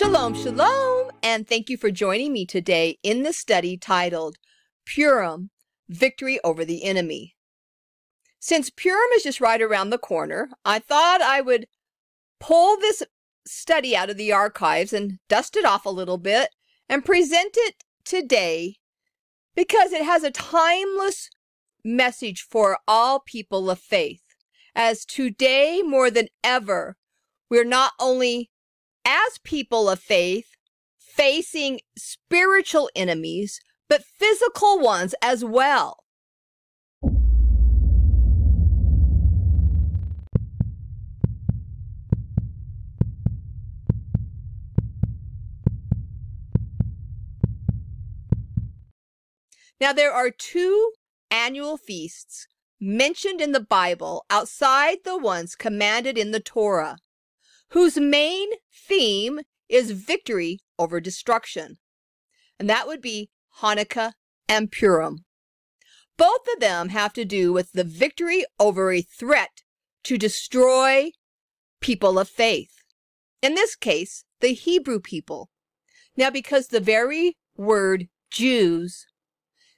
Shalom, shalom, and thank you for joining me today in this study titled Purim, Victory Over the Enemy. Since Purim is just right around the corner, I thought I would pull this study out of the archives and dust it off a little bit and present it today because it has a timeless message for all people of faith. As today, more than ever, we're not only as people of faith facing spiritual enemies, but physical ones as well. Now, there are two annual feasts mentioned in the Bible outside the ones commanded in the Torah, whose main theme is victory over destruction. And that would be Hanukkah and Purim. Both of them have to do with the victory over a threat to destroy people of faith. In this case, the Hebrew people. Now, because the very word Jews,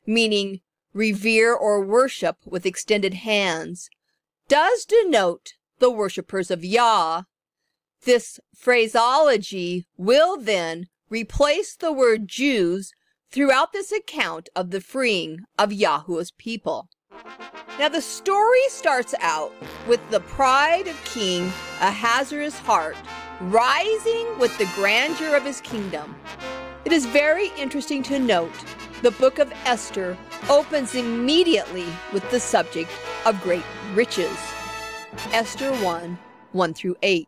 meaning revere or worship with extended hands, does denote the worshipers of Yah, this phraseology will then replace the word Jews throughout this account of the freeing of Yahuwah's people. Now, the story starts out with the pride of King Ahasuerus' heart rising with the grandeur of his kingdom. It is very interesting to note the Book of Esther opens immediately with the subject of great riches. Esther 1:1-8.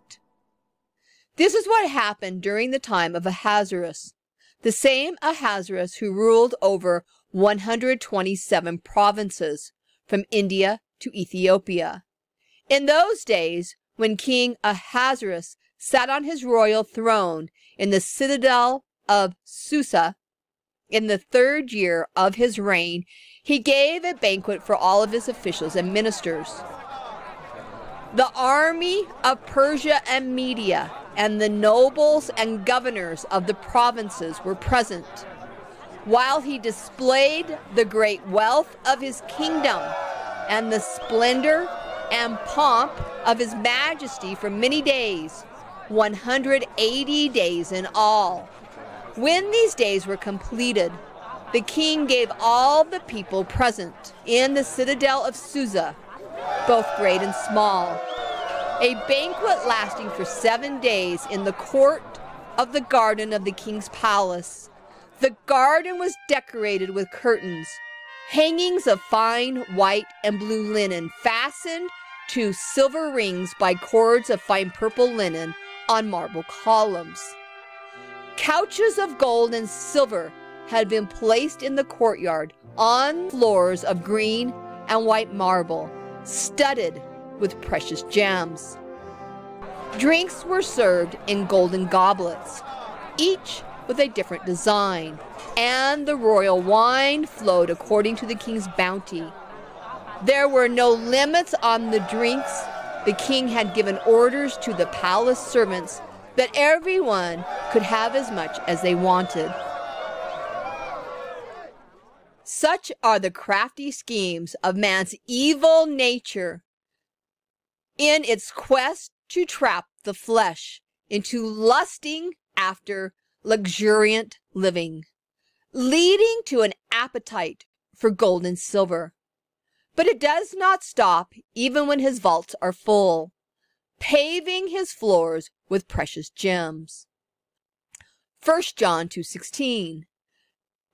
This is what happened during the time of Ahasuerus, the same Ahasuerus who ruled over 127 provinces from India to Ethiopia. In those days, when King Ahasuerus sat on his royal throne in the citadel of Susa, in the 3rd year of his reign, he gave a banquet for all of his officials and ministers. The army of Persia and Media and the nobles and governors of the provinces were present, while he displayed the great wealth of his kingdom and the splendor and pomp of his majesty for many days, 180 days in all. When these days were completed, the king gave all the people present in the citadel of Susa, both great and small, a banquet lasting for 7 days in the court of the garden of the king's palace. The garden was decorated with curtains, hangings of fine white and blue linen fastened to silver rings by cords of fine purple linen on marble columns. Couches of gold and silver had been placed in the courtyard on floors of green and white marble, studded with precious gems. Drinks were served in golden goblets, each with a different design, and the royal wine flowed according to the king's bounty. There were no limits on the drinks. The king had given orders to the palace servants that everyone could have as much as they wanted. Such are the crafty schemes of man's evil nature in its quest to trap the flesh into lusting after luxuriant living, leading to an appetite for gold and silver. But it does not stop even when his vaults are full, paving his floors with precious gems. 1 John 2:16.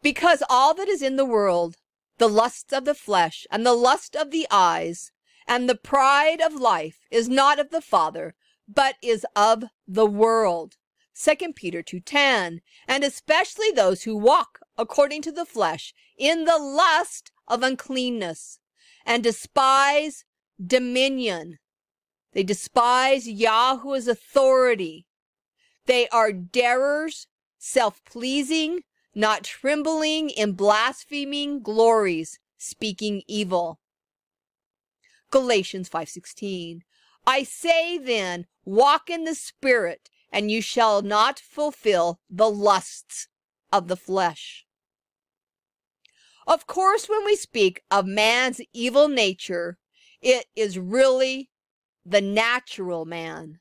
Because all that is in the world, the lusts of the flesh and the lust of the eyes and the pride of life, is not of the Father, but is of the world. 2 Peter 2:10. And especially those who walk according to the flesh in the lust of uncleanness and despise dominion. They despise Yahuwah's authority. They are darers, self-pleasing, not trembling in blaspheming glories, speaking evil. Galatians 5:16. I say then, walk in the Spirit, and you shall not fulfill the lusts of the flesh. Of course, when we speak of man's evil nature, it is really the natural man,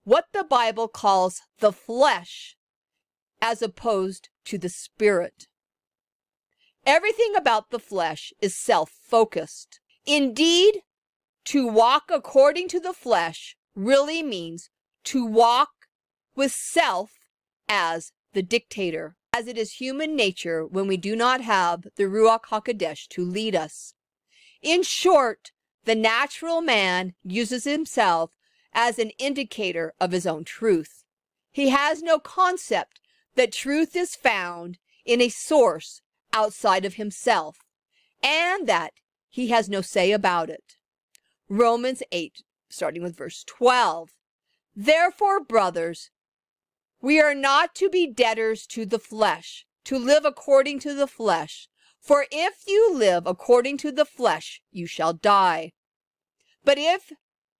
what the Bible calls the flesh, as opposed to the spirit. Everything about the flesh is self-focused. Indeed, to walk according to the flesh really means to walk with self as the dictator, as it is human nature when we do not have the Ruach HaKodesh to lead us. In short, the natural man uses himself as an indicator of his own truth. He has no concept that truth is found in a source outside of himself, and that he has no say about it. Romans 8, starting with verse 12. Therefore, brothers, we are not to be debtors to the flesh, to live according to the flesh. For if you live according to the flesh, you shall die. But if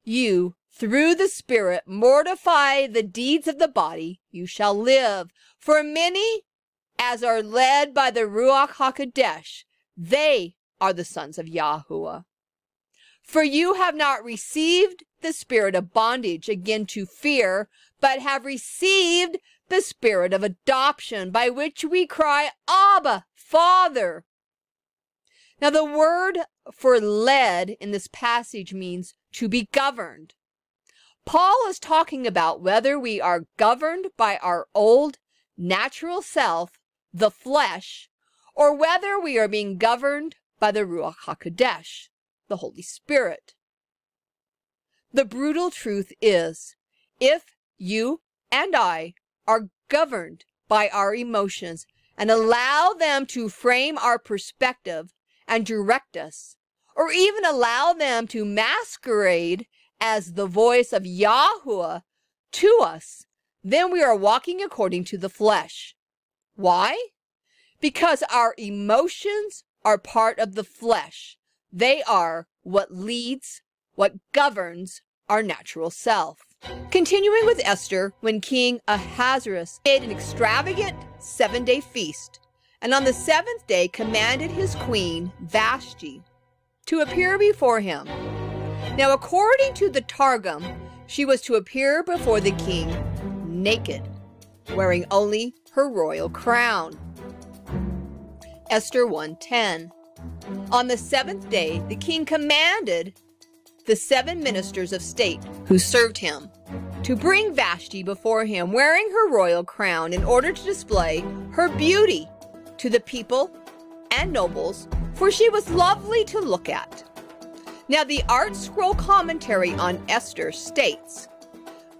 you, through the Spirit, mortify the deeds of the body, you shall live. For many, as are led by the Ruach HaKodesh, they are the sons of Yahuwah. For you have not received the spirit of bondage again to fear, but have received the spirit of adoption, by which we cry, Abba, Father. Now, the word for led in this passage means to be governed. Paul is talking about whether we are governed by our old natural self, the flesh, or whether we are being governed by the Ruach HaKodesh, the Holy Spirit. The brutal truth is, if you and I are governed by our emotions and allow them to frame our perspective and direct us, or even allow them to masquerade as the voice of Yahuwah to us, then we are walking according to the flesh. Why? Because our emotions are part of the flesh. They are what leads, what governs our natural self. Continuing with Esther, when King Ahasuerus made an extravagant 7-day feast, and on the 7th day commanded his queen, Vashti, to appear before him. Now, according to the Targum, she was to appear before the king naked, wearing only her royal crown. Esther 1:10. On the 7th day, the king commanded the 7 ministers of state who served him to bring Vashti before him, wearing her royal crown, in order to display her beauty to the people and nobles, for she was lovely to look at. Now, the Art Scroll commentary on Esther states,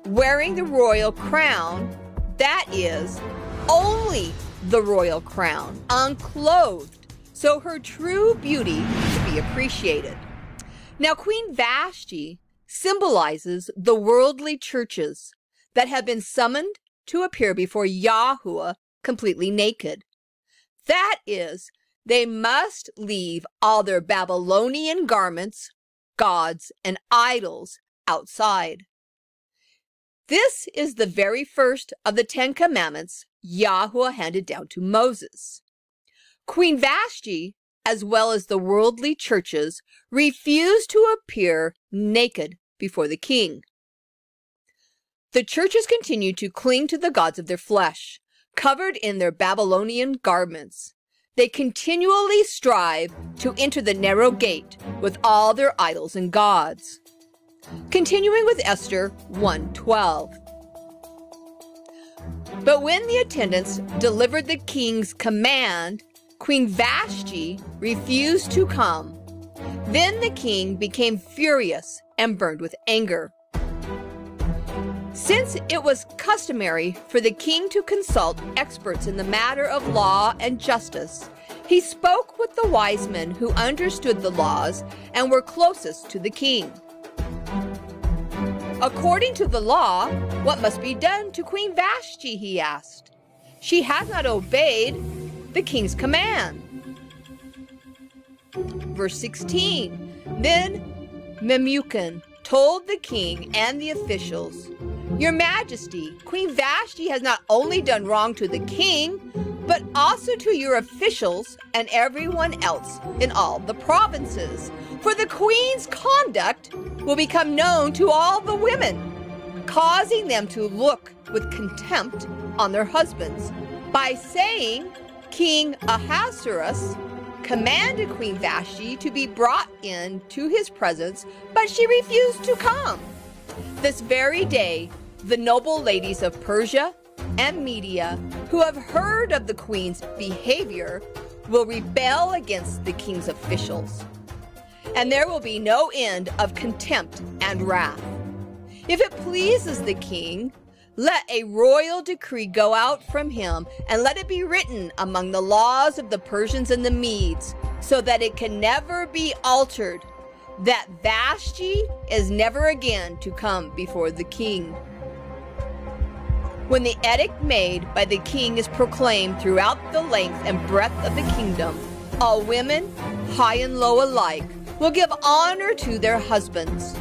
wearing the royal crown, that is, only the royal crown, unclothed, so her true beauty to be appreciated. Now, Queen Vashti symbolizes the worldly churches that have been summoned to appear before Yahuwah completely naked. That is, they must leave all their Babylonian garments, gods, and idols outside. This is the very first of the 10 commandments Yahuwah handed down to Moses. Queen Vashti, as well as the worldly churches, refused to appear naked before the king. The churches continued to cling to the gods of their flesh, covered in their Babylonian garments. They continually strive to enter the narrow gate with all their idols and gods. Continuing with Esther 1:12. But when the attendants delivered the king's command, Queen Vashti refused to come. Then the king became furious and burned with anger. Since it was customary for the king to consult experts in the matter of law and justice, he spoke with the wise men who understood the laws and were closest to the king. According to the law, what must be done to Queen Vashti, he asked. She has not obeyed the king's command. Verse 16, then Memucan told the king and the officials, Your Majesty, Queen Vashti has not only done wrong to the king, but also to your officials and everyone else in all the provinces. For the queen's conduct will become known to all the women, causing them to look with contempt on their husbands by saying, King Ahasuerus commanded Queen Vashti to be brought in to his presence, but she refused to come. This very day, the noble ladies of Persia and Media, who have heard of the queen's behavior, will rebel against the king's officials, and there will be no end of contempt and wrath. If it pleases the king, let a royal decree go out from him, and let it be written among the laws of the Persians and the Medes, so that it can never be altered, that Vashti is never again to come before the king. When the edict made by the king is proclaimed throughout the length and breadth of the kingdom, all women, high and low alike, will give honor to their husbands.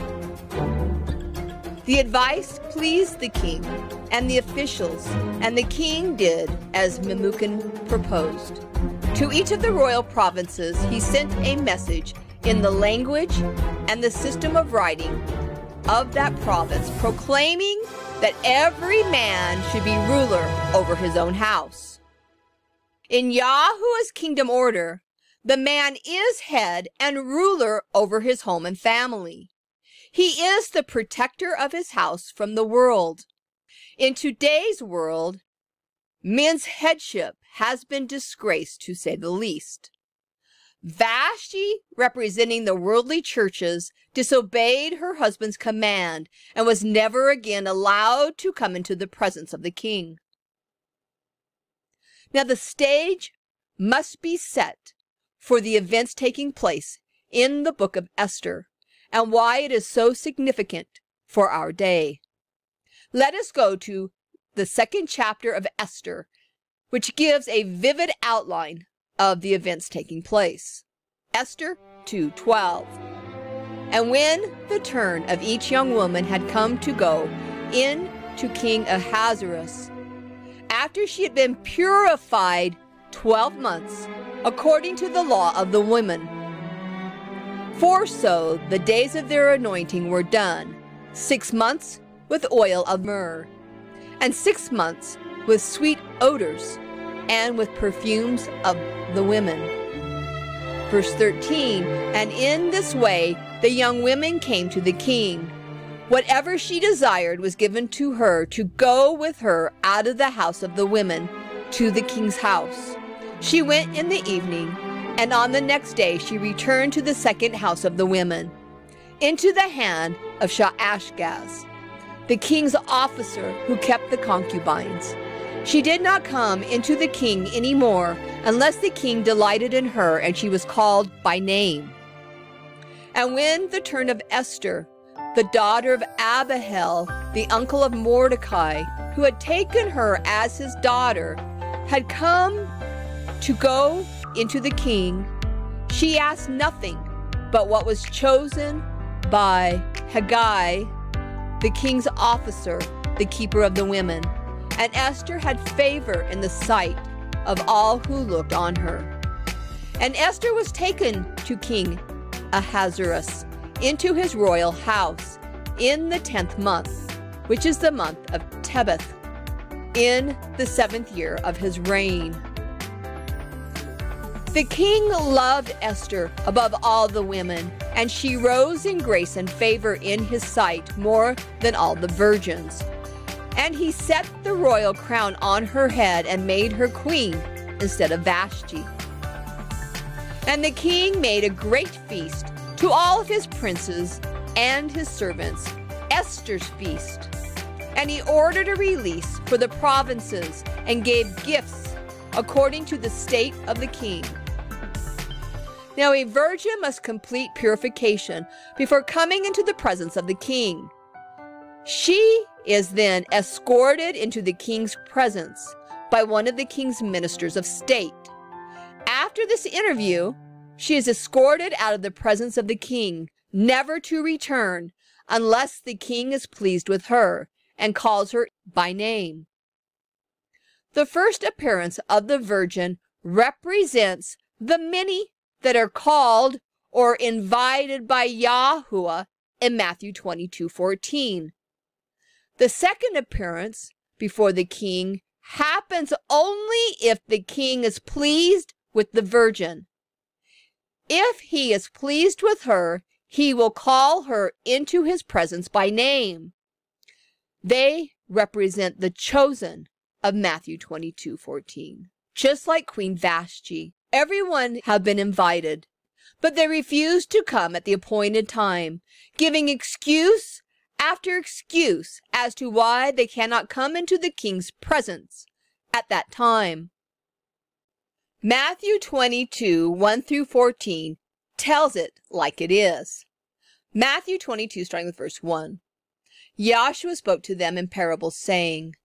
The advice pleased the king and the officials, and the king did as Memucan proposed. To each of the royal provinces he sent a message in the language and the system of writing of that province, proclaiming that every man should be ruler over his own house. In Yahuwah's kingdom order, the man is head and ruler over his home and family. He is the protector of his house from the world. In today's world, men's headship has been disgraced, to say the least. Vashti, representing the worldly churches, disobeyed her husband's command and was never again allowed to come into the presence of the king. Now the stage must be set for the events taking place in the Book of Esther and why it is so significant for our day. Let us go to the 2nd chapter of Esther, which gives a vivid outline of the events taking place. Esther 2:12. And when the turn of each young woman had come to go in to King Ahasuerus, after she had been purified 12 months, according to the law of the women, for so the days of their anointing were done, 6 months with oil of myrrh, and 6 months with sweet odors, and with perfumes of the women. Verse 13, and in this way the young women came to the king. Whatever she desired was given to her to go with her out of the house of the women to the king's house. She went in the evening, and on the next day she returned to the second house of the women, into the hand of Shaashgaz, the king's officer who kept the concubines. She did not come into the king any more unless the king delighted in her and she was called by name. And when the turn of Esther, the daughter of Abihail, the uncle of Mordecai, who had taken her as his daughter, had come to go into the king, she asked nothing but what was chosen by Haggai, the king's officer, the keeper of the women. And Esther had favor in the sight of all who looked on her. And Esther was taken to King Ahasuerus into his royal house in the 10th month, which is the month of Tebeth, in the 7th year of his reign. The king loved Esther above all the women, and she rose in grace and favor in his sight more than all the virgins. And he set the royal crown on her head and made her queen instead of Vashti. And the king made a great feast to all of his princes and his servants, Esther's feast. And he ordered a release for the provinces and gave gifts according to the state of the king. Now a virgin must complete purification before coming into the presence of the king. She is then escorted into the king's presence by one of the king's ministers of state. After this interview, she is escorted out of the presence of the king, never to return unless the king is pleased with her and calls her by name. The first appearance of the Virgin represents the many that are called or invited by Yahuwah in Matthew 22:14. The second appearance before the king happens only if the king is pleased with the virgin. If he is pleased with her, he will call her into his presence by name. They represent the chosen of Matthew 22:14. Just like Queen Vashti, everyone have been invited, but they refused to come at the appointed time, giving excuse after excuse as to why they cannot come into the king's presence at that time. Matthew 22:1-14 tells it like it is. Matthew 22, starting with verse 1. Yahshua spoke to them in parables, saying,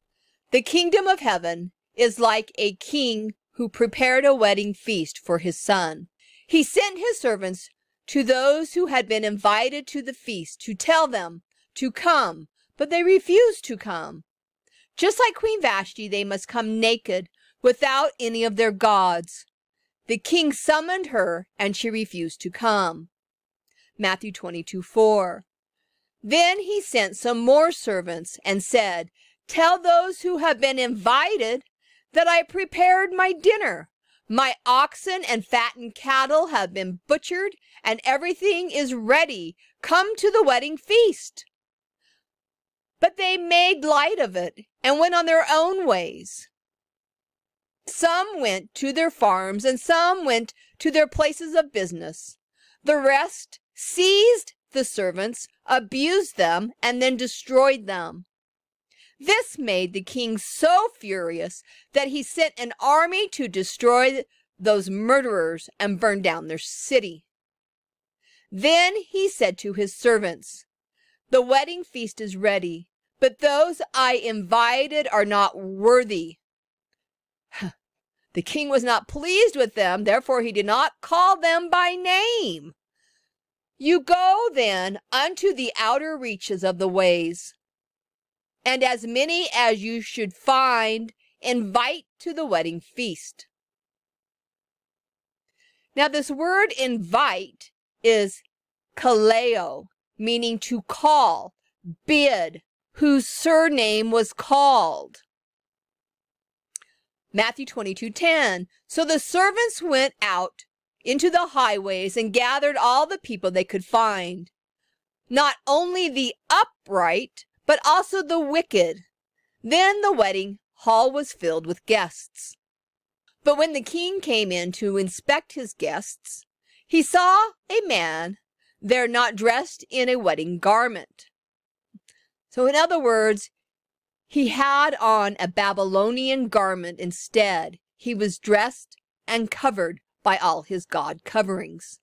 "The kingdom of heaven is like a king who prepared a wedding feast for his son. He sent his servants to those who had been invited to the feast to tell them to come, but they refused to come. Just like Queen Vashti, they must come naked, without any of their gods. The king summoned her, and she refused to come." Matthew 22:4. Then he sent some more servants and said, "Tell those who have been invited that I prepared my dinner. My oxen and fattened cattle have been butchered, and everything is ready. Come to the wedding feast." But they made light of it and went on their own ways. Some went to their farms and some went to their places of business. The rest seized the servants, abused them, and then destroyed them. This made the king so furious that he sent an army to destroy those murderers and burn down their city. Then he said to his servants, "The wedding feast is ready, but those I invited are not worthy." The king was not pleased with them, therefore he did not call them by name. "You go then unto the outer reaches of the ways, and as many as you should find, invite to the wedding feast." Now this word invite is kaleo, meaning to call, bid, whose surname was called. Matthew 22:10. So the servants went out into the highways and gathered all the people they could find, not only the upright, but also the wicked. Then the wedding hall was filled with guests. But when the king came in to inspect his guests, he saw a man there not dressed in a wedding garment. So in other words, he had on a Babylonian garment instead. He was dressed and covered by all his god coverings.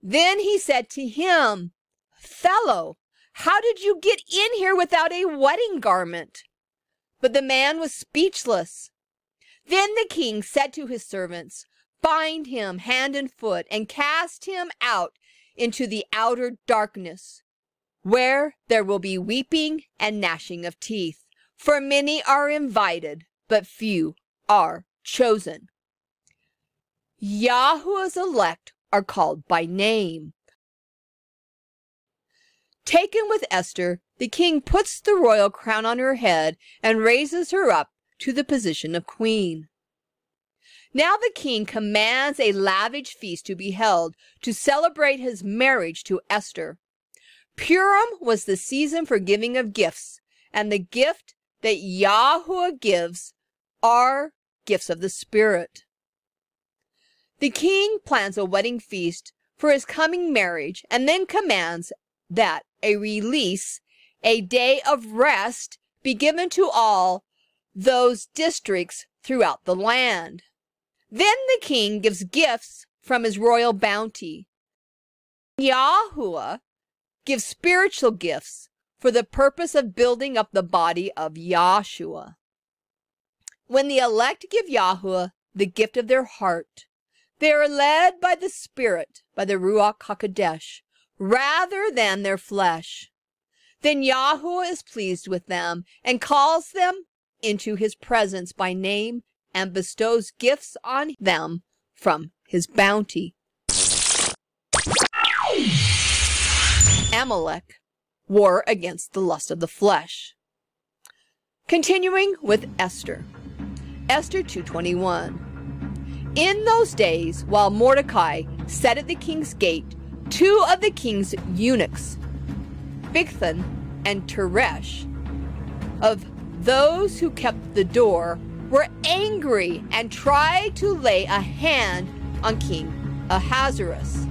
Then he said to him, "Fellow, how did you get in here without a wedding garment?" But the man was speechless. Then the king said to his servants, "Bind him hand and foot and cast him out into the outer darkness, where there will be weeping and gnashing of teeth. For many are invited, but few are chosen." Yahuwah's elect are called by name. Taken with Esther, the king puts the royal crown on her head and raises her up to the position of queen. Now the king commands a lavish feast to be held to celebrate his marriage to Esther. Purim was the season for giving of gifts, and the gift that Yahuwah gives are gifts of the Spirit. The king plans a wedding feast for his coming marriage and then commands that a release, a day of rest, be given to all those districts throughout the land. Then the king gives gifts from his royal bounty. Yahuwah gives spiritual gifts for the purpose of building up the body of Yahshua. When the elect give Yahuwah the gift of their heart, they are led by the Spirit, by the Ruach HaKodesh, rather than their flesh. Then Yahuwah is pleased with them and calls them into his presence by name and bestows gifts on them from his bounty. Amalek, war against the lust of the flesh. Continuing with Esther. Esther 2:21. In those days, while Mordecai sat at the king's gate, two of the king's eunuchs, Bigthan and Teresh, of those who kept the door, were angry and tried to lay a hand on King Ahasuerus.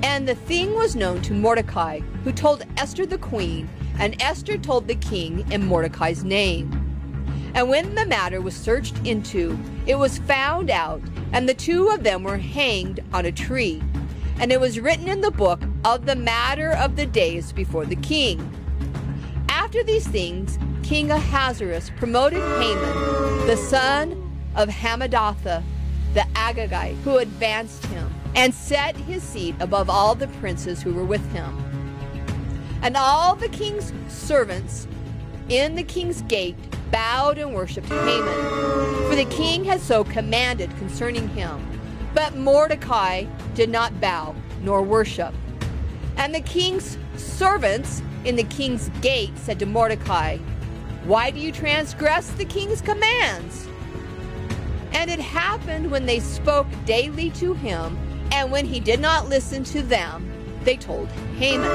And the thing was known to Mordecai, who told Esther the queen, and Esther told the king in Mordecai's name. And when the matter was searched into, it was found out, and the two of them were hanged on a tree. And it was written in the book of the matter of the days before the king. After these things, King Ahasuerus promoted Haman, the son of Hammedatha, the Agagite, who advanced him, and set his seat above all the princes who were with him. And all the king's servants in the king's gate bowed and worshipped Haman, for the king had so commanded concerning him. But Mordecai did not bow nor worship. And the king's servants in the king's gate said to Mordecai, "Why do you transgress the king's commands?" And it happened when they spoke daily to him, and when he did not listen to them, they told Haman,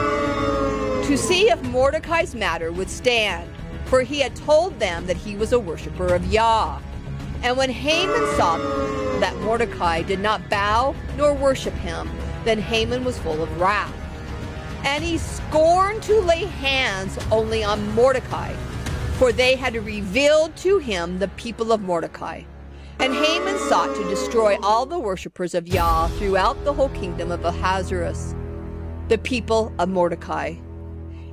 to see if Mordecai's matter would stand, for he had told them that he was a worshiper of Yah. And when Haman saw that Mordecai did not bow nor worship him, then Haman was full of wrath. And he scorned to lay hands only on Mordecai, for they had revealed to him the people of Mordecai. And Haman sought to destroy all the worshippers of Yah throughout the whole kingdom of Ahasuerus, the people of Mordecai.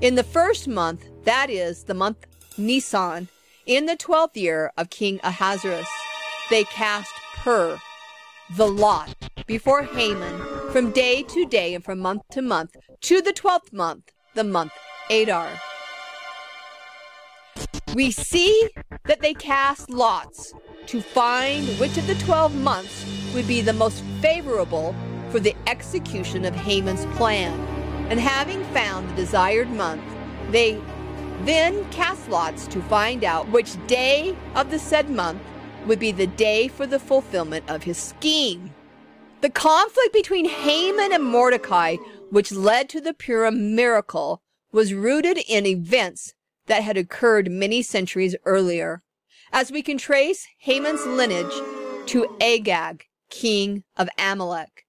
In the first month, that is, the month Nisan, in the 12th year of King Ahasuerus, they cast the lot, before Haman, from day to day and from month to month, to the 12th month, the month Adar. We see that they cast lots to find which of the 12 months would be the most favorable for the execution of Haman's plan. And having found the desired month, they then cast lots to find out which day of the said month would be the day for the fulfillment of his scheme. The conflict between Haman and Mordecai, which led to the Purim miracle, was rooted in events that had occurred many centuries earlier, as we can trace Haman's lineage to Agag, king of Amalek.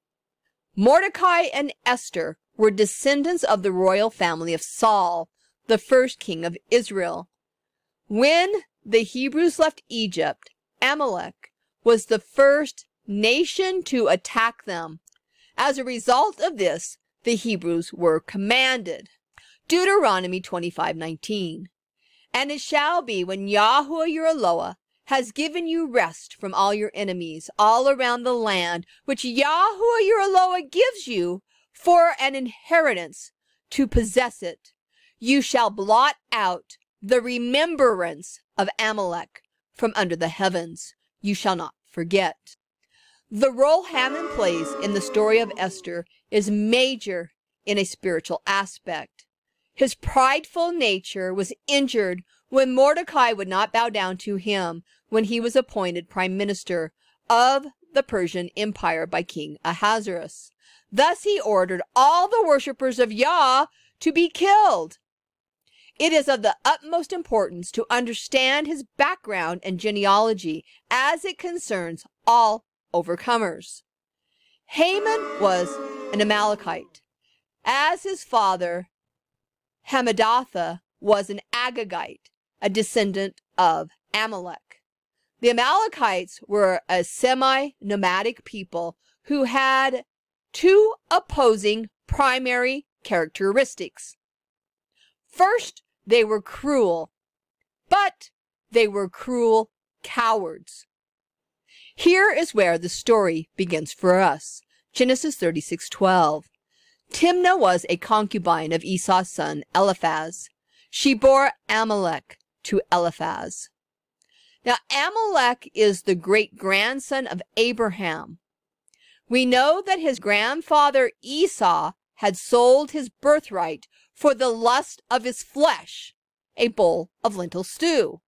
Mordecai and Esther were descendants of the royal family of Saul, the first king of Israel. When the Hebrews left Egypt, Amalek was the first nation to attack them. As a result of this, the Hebrews were commanded. Deuteronomy 25:19. And it shall be when Yahuwah your ELOAH has given you rest from all your enemies all around the land, which Yahuwah your ELOAH gives you for an inheritance to possess it, you shall blot out the remembrance of Amalek from under the heavens. You shall not forget. The role Haman plays in the story of Esther is major in a spiritual aspect. His prideful nature was injured when Mordecai would not bow down to him when he was appointed prime minister of the Persian Empire by King Ahasuerus. Thus he ordered all the worshippers of Yah to be killed. It is of the utmost importance to understand his background and genealogy as it concerns all overcomers. Haman was an Amalekite, as his father Hammedatha was an Agagite, a descendant of Amalek. The Amalekites were a semi-nomadic people who had two opposing primary characteristics. First, they were cruel, but they were cruel cowards. Here is where the story begins for us. Genesis 36:12. Timnah was a concubine of Esau's son Eliphaz. She bore Amalek to Eliphaz. Now, Amalek is the great-grandson of Abraham. We know that his grandfather Esau had sold his birthright for the lust of his flesh, a bowl of lentil stew,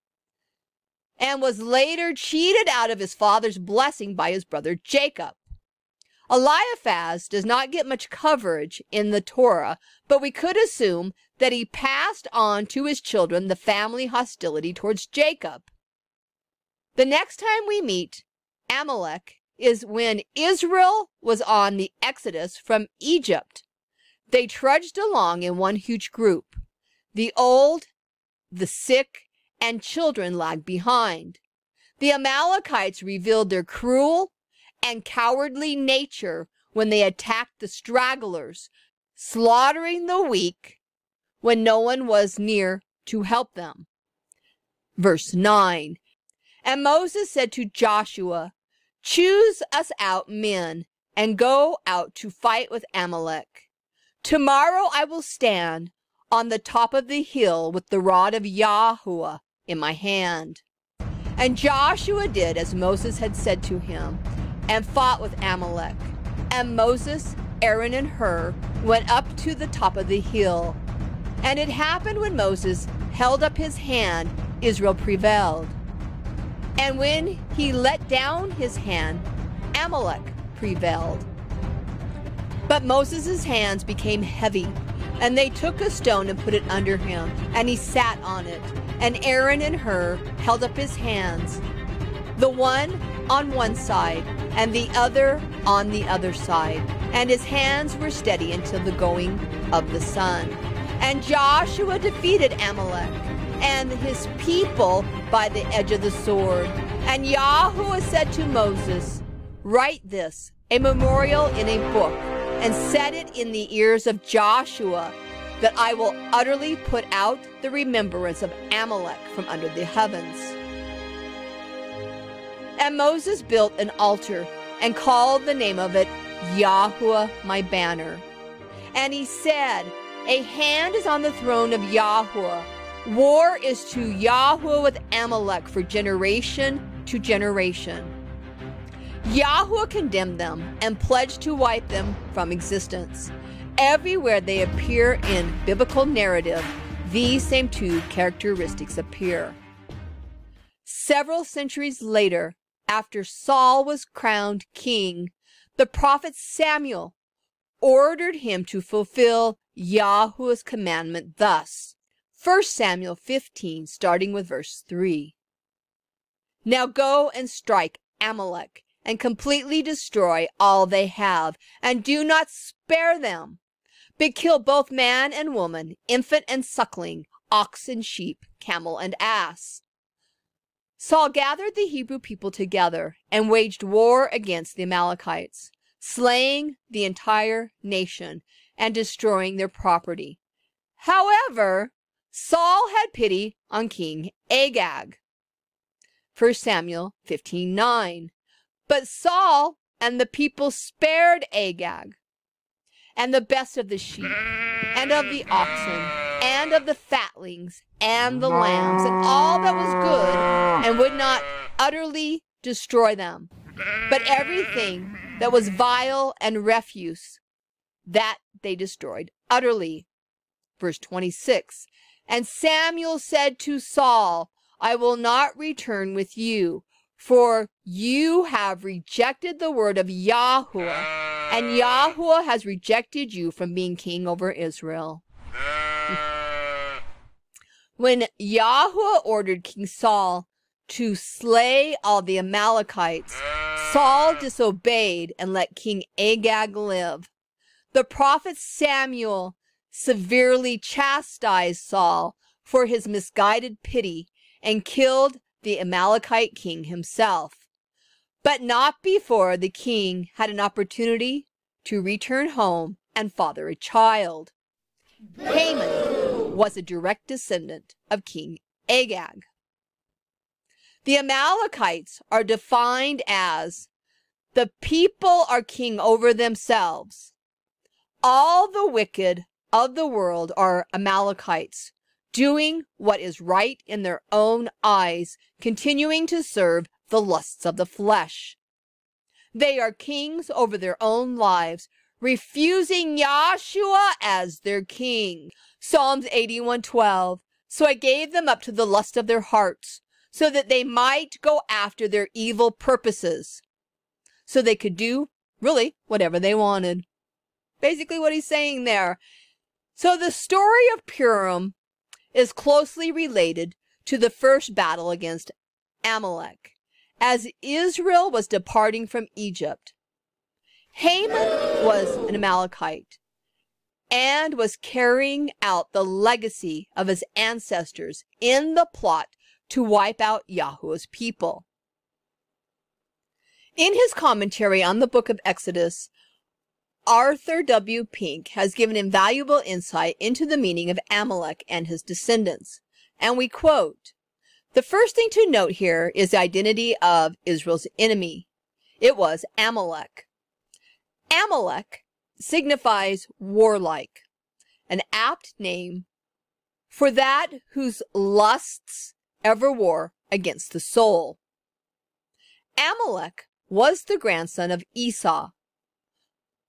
and was later cheated out of his father's blessing by his brother Jacob. Eliphaz does not get much coverage in the Torah, but we could assume that he passed on to his children the family hostility towards Jacob. The next time we meet Amalek is when Israel was on the exodus from Egypt. They trudged along in one huge group. The old, the sick, and children lagged behind. The Amalekites revealed their cruel and cowardly nature when they attacked the stragglers, slaughtering the weak when no one was near to help them. Verse 9, and Moses said to Joshua, choose us out men and go out to fight with Amalek. Tomorrow I will stand on the top of the hill with the rod of Yahuwah in my hand. And Joshua did as Moses had said to him, and fought with Amalek. And Moses, Aaron, and Hur went up to the top of the hill. And it happened when Moses held up his hand, Israel prevailed. And when he let down his hand, Amalek prevailed. But Moses' hands became heavy, and they took a stone and put it under him, and he sat on it. And Aaron and Hur held up his hands, the one on one side and the other on the other side, and his hands were steady until the going of the sun. And Joshua defeated Amalek and his people by the edge of the sword. And Yahuwah said to Moses, write this, a memorial in a book, and set it in the ears of Joshua, that I will utterly put out the remembrance of Amalek from under the heavens. And Moses built an altar and called the name of it Yahuwah my banner. And he said, a hand is on the throne of Yahuwah. War is to Yahuwah with Amalek for generation to generation. Yahuwah condemned them and pledged to wipe them from existence. Everywhere they appear in biblical narrative, these same two characteristics appear. Several centuries later, after Saul was crowned king, the prophet Samuel ordered him to fulfill Yahuwah's commandment thus. 1 Samuel 15, starting with verse 3. Now go and strike Amalek and completely destroy all they have, and do not spare them, but kill both man and woman, infant and suckling, ox and sheep, camel and ass. Saul gathered the Hebrew people together and waged war against the Amalekites, slaying the entire nation and destroying their property. However, Saul had pity on King Agag. 1 Samuel 15:9. But Saul and the people spared Agag, and the best of the sheep, and of the oxen, and of the fatlings, and the lambs, and all that was good, and would not utterly destroy them, but everything that was vile and refuse, that they destroyed utterly. Verse 26. And Samuel said to Saul, I will not return with you, for you have rejected the word of Yahuwah, and Yahuwah has rejected you from being king over Israel. When Yahuwah ordered King Saul to slay all the Amalekites, Saul disobeyed and let King Agag live. The prophet Samuel severely chastised Saul for his misguided pity and killed the Amalekite king himself, but not before the king had an opportunity to return home and father a child. Haman was a direct descendant of King Agag. The Amalekites are defined as the people are king over themselves, All the wicked of the world are Amalekites, doing what is right in their own eyes, continuing to serve the lusts of the flesh. They are kings over their own lives, refusing Yahshua as their king. Psalms 81:12. So I gave them up to the lust of their hearts, so that they might go after their evil purposes, so they could do really whatever they wanted. Basically what he's saying there. So the story of Purim is closely related to the first battle against Amalek. As Israel was departing from Egypt, Haman was an Amalekite and was carrying out the legacy of his ancestors in the plot to wipe out Yahuwah's people. In his commentary on the Book of Exodus, Arthur W. Pink has given invaluable insight into the meaning of Amalek and his descendants. And we quote, "The first thing to note here is the identity of Israel's enemy. It was Amalek. Amalek signifies warlike, an apt name for that whose lusts ever war against the soul. Amalek was the grandson of Esau,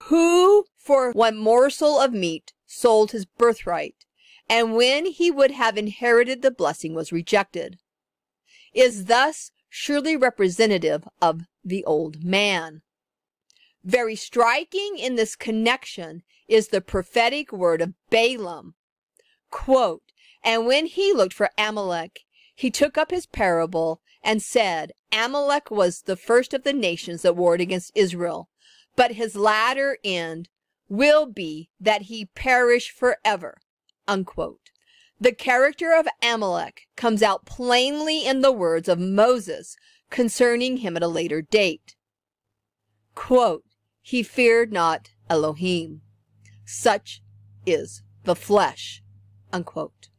who for one morsel of meat sold his birthright, and when he would have inherited the blessing was rejected, is thus surely representative of the old man. Very striking in this connection is the prophetic word of Balaam. Quote, "And when he looked for Amalek, he took up his parable and said, Amalek was the first of the nations that warred against Israel, but his latter end will be that he perish forever." Unquote. The character of Amalek comes out plainly in the words of Moses concerning him at a later date. Quote, "He feared not Elohim. Such is the flesh." Unquote.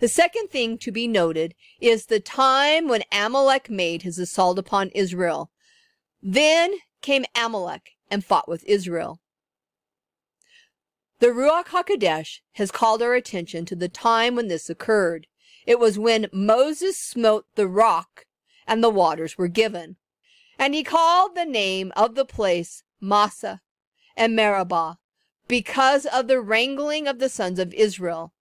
The second thing to be noted is the time when Amalek made his assault upon Israel. Then came Amalek and fought with Israel. The Ruach HaKodesh has called our attention to the time when this occurred. It was when Moses smote the rock and the waters were given. And he called the name of the place Massa and Meribah, because of the wrangling of the sons of Israel,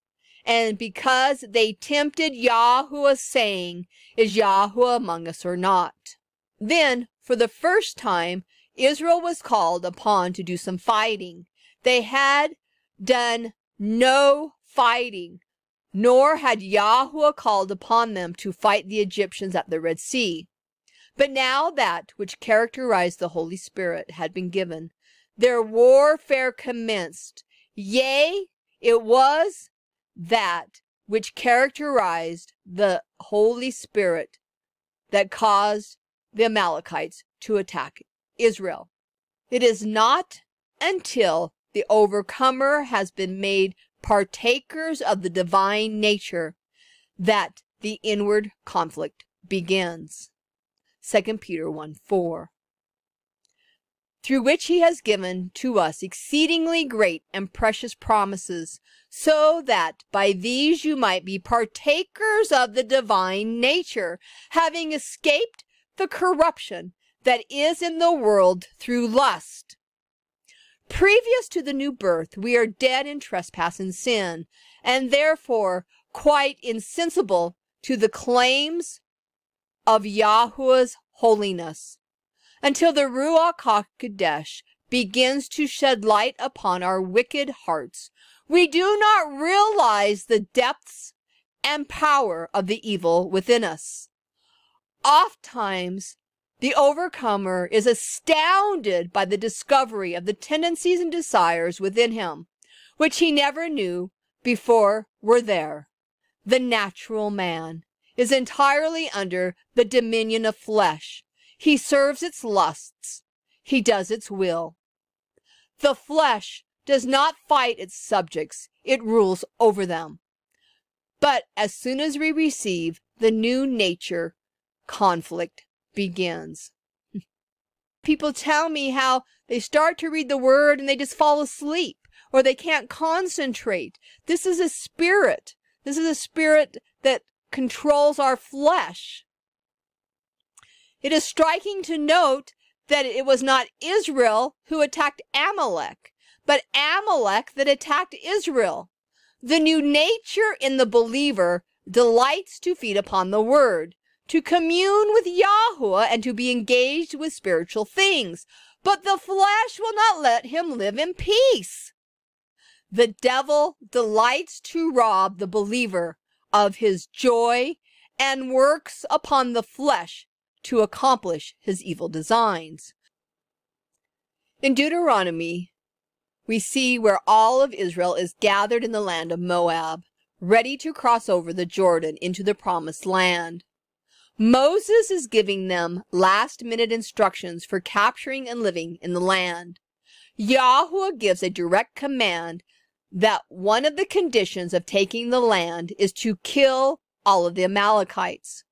and because they tempted Yahuwah, saying, "Is Yahuwah among us or not?" Then, for the first time, Israel was called upon to do some fighting. They had done no fighting, nor had Yahuwah called upon them to fight the Egyptians at the Red Sea. But now that which characterized the Holy Spirit had been given, their warfare commenced. Yea, it was that which characterized the Holy Spirit that caused the Amalekites to attack Israel. It is not until the overcomer has been made partakers of the divine nature that the inward conflict begins. 2 Peter 1:4. Through which he has given to us exceedingly great and precious promises, so that by these you might be partakers of the divine nature, having escaped the corruption that is in the world through lust. Previous to the new birth, we are dead in trespass and sin, and therefore quite insensible to the claims of Yahuwah's holiness, until the Ruach HaKodesh begins to shed light upon our wicked hearts. We do not realize the depths and power of the evil within us. Oftentimes, the overcomer is astounded by the discovery of the tendencies and desires within him, which he never knew before were there. The natural man is entirely under the dominion of flesh. He serves its lusts. He does its will. The flesh does not fight its subjects. It rules over them. But as soon as we receive the new nature, conflict begins. People tell me how they start to read the word and they just fall asleep. or they can't concentrate. This is a spirit. This is a spirit that controls our flesh. It is striking to note that it was not Israel who attacked Amalek, but Amalek that attacked Israel. The new nature in the believer delights to feed upon the word, to commune with Yahuwah, and to be engaged with spiritual things. But the flesh will not let him live in peace. The devil delights to rob the believer of his joy and works upon the flesh to accomplish his evil designs. In Deuteronomy, we see where all of Israel is gathered in the land of Moab, ready to cross over the Jordan into the promised land. Moses is giving them last-minute instructions for capturing and living in the land. Yahuwah gives a direct command that one of the conditions of taking the land is to kill all of the Amalekites.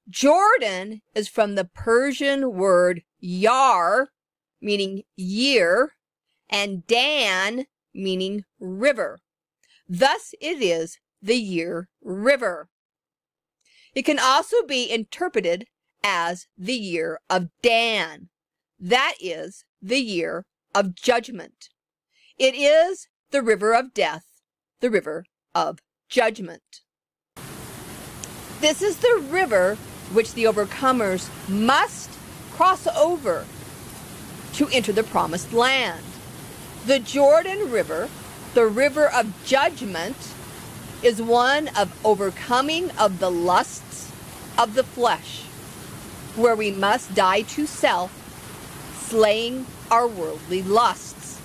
Jordan is from the Persian word yar, meaning year, and Dan, meaning river. Thus it is the year river. It can also be interpreted as the year of Dan. That is the year of judgment. It is the river of death, the river of judgment. This is the river which the overcomers must cross over to enter the promised land. The Jordan River, the river of judgment, is one of overcoming of the lusts of the flesh, where we must die to self, slaying our worldly lusts.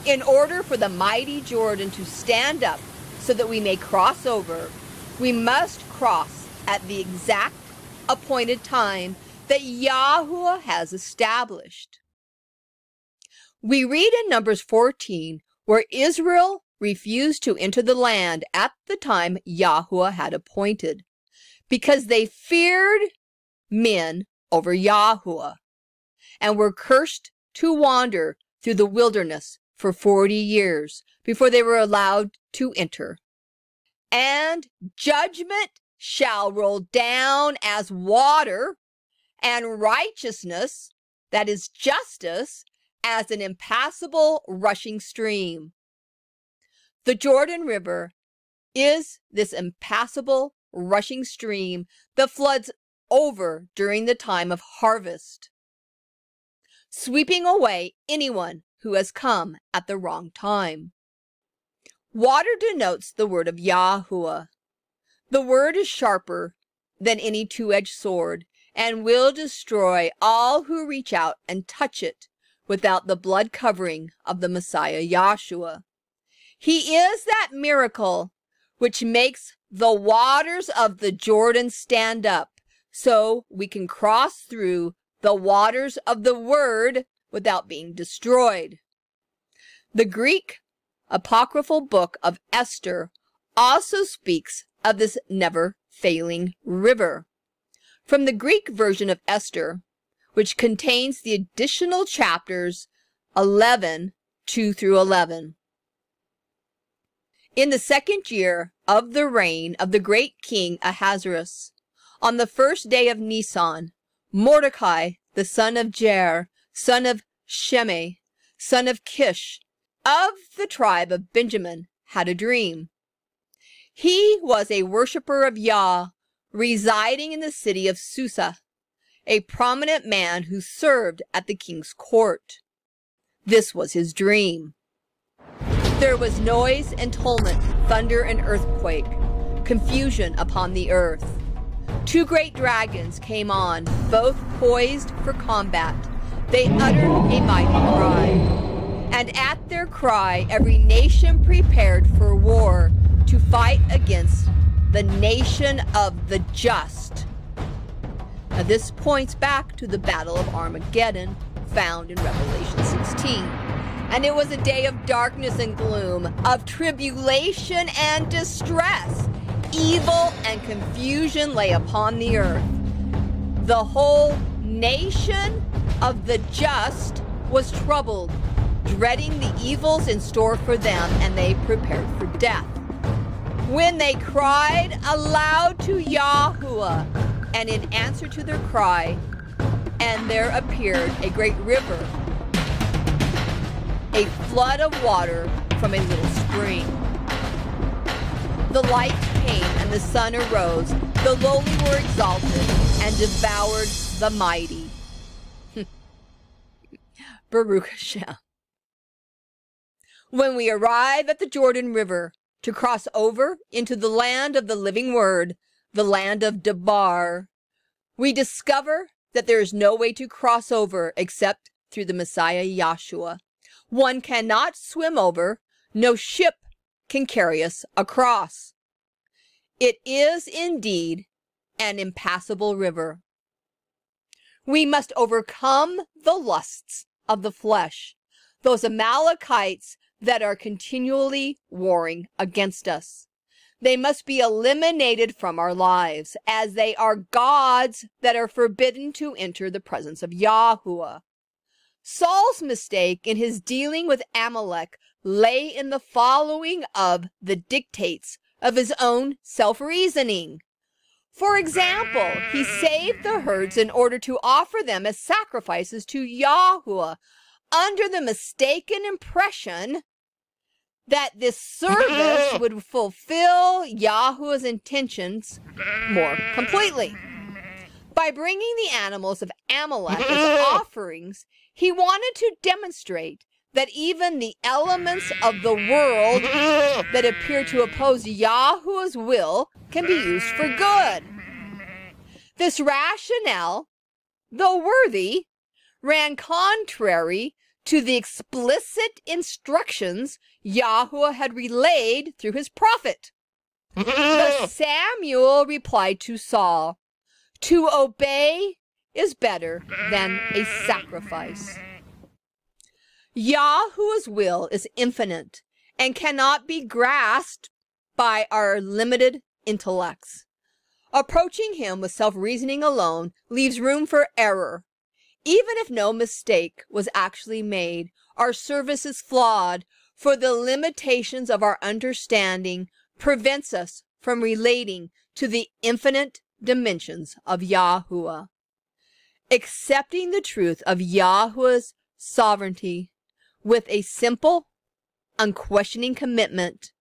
In order for the mighty Jordan to stand up so that we may cross over, we must cross at the exact appointed time that Yahuwah has established. We read in Numbers 14 where Israel refused to enter the land at the time Yahuwah had appointed, because they feared men over Yahuwah, and were cursed to wander through the wilderness for 40 years before they were allowed to enter. And judgment shall roll down as water, and righteousness, that is justice, as an impassable rushing stream. The Jordan River is this impassable rushing stream that floods over during the time of harvest, sweeping away anyone who has come at the wrong time. Water denotes the word of Yahuwah. The word is sharper than any two-edged sword and will destroy all who reach out and touch it without the blood covering of the Messiah Yahshua. He is that miracle which makes the waters of the Jordan stand up, so we can cross through the waters of the word without being destroyed. The Greek apocryphal Book of Esther also speaks of this never-failing river. From the Greek version of Esther, which contains the additional chapters 11, 2 through 11. In the second year of the reign of the great king Ahasuerus, on the first day of Nisan, Mordecai, the son of Jair, son of Shimei, son of Kish, of the tribe of Benjamin, had a dream. He was a worshiper of Yah, residing in the city of Susa, a prominent man who served at the king's court. This was his dream. There was noise and tumult, thunder and earthquake, confusion upon the earth. Two great dragons came on, both poised for combat. They uttered a mighty cry, and at their cry every nation prepared for war to fight against the nation of the just. Now this points back to the Battle of Armageddon found in Revelation 16. And it was a day of darkness and gloom, of tribulation and distress. Evil and confusion lay upon the earth. The whole nation of the just was troubled. dreading the evils in store for them, and they prepared for death. When they cried aloud to Yahuwah, and in answer to their cry, and there appeared a great river, a flood of water from a little spring. The light came and the sun arose. The lowly were exalted and devoured the mighty. Baruch Hashem. When we arrive at the Jordan River to cross over into the land of the living word, the land of Debar, we discover that there is no way to cross over except through the Messiah Yahshua. One cannot swim over. No ship can carry us across. It is indeed an impassable river. We must overcome the lusts of the flesh, those Amalekites that are continually warring against us. They must be eliminated from our lives, as they are gods that are forbidden to enter the presence of Yahuwah. Saul's mistake in his dealing with Amalek lay in the following of the dictates of his own self-reasoning. For example, he saved the herds in order to offer them as sacrifices to Yahuwah, under the mistaken impression that this service would fulfill Yahuwah's intentions more completely. By bringing the animals of Amalek as offerings, he wanted to demonstrate that even the elements of the world that appear to oppose Yahuwah's will can be used for good. This rationale, though worthy, ran contrary to the explicit instructions Yahuwah had relayed through his prophet. Thus Samuel replied to Saul, "To obey is better than a sacrifice." Yahuwah's will is infinite and cannot be grasped by our limited intellects. Approaching him with self-reasoning alone leaves room for error. Even if no mistake was actually made, our service is flawed, for the limitations of our understanding prevents us from relating to the infinite dimensions of Yahuwah. Accepting the truth of Yahuwah's sovereignty with a simple, unquestioning commitment,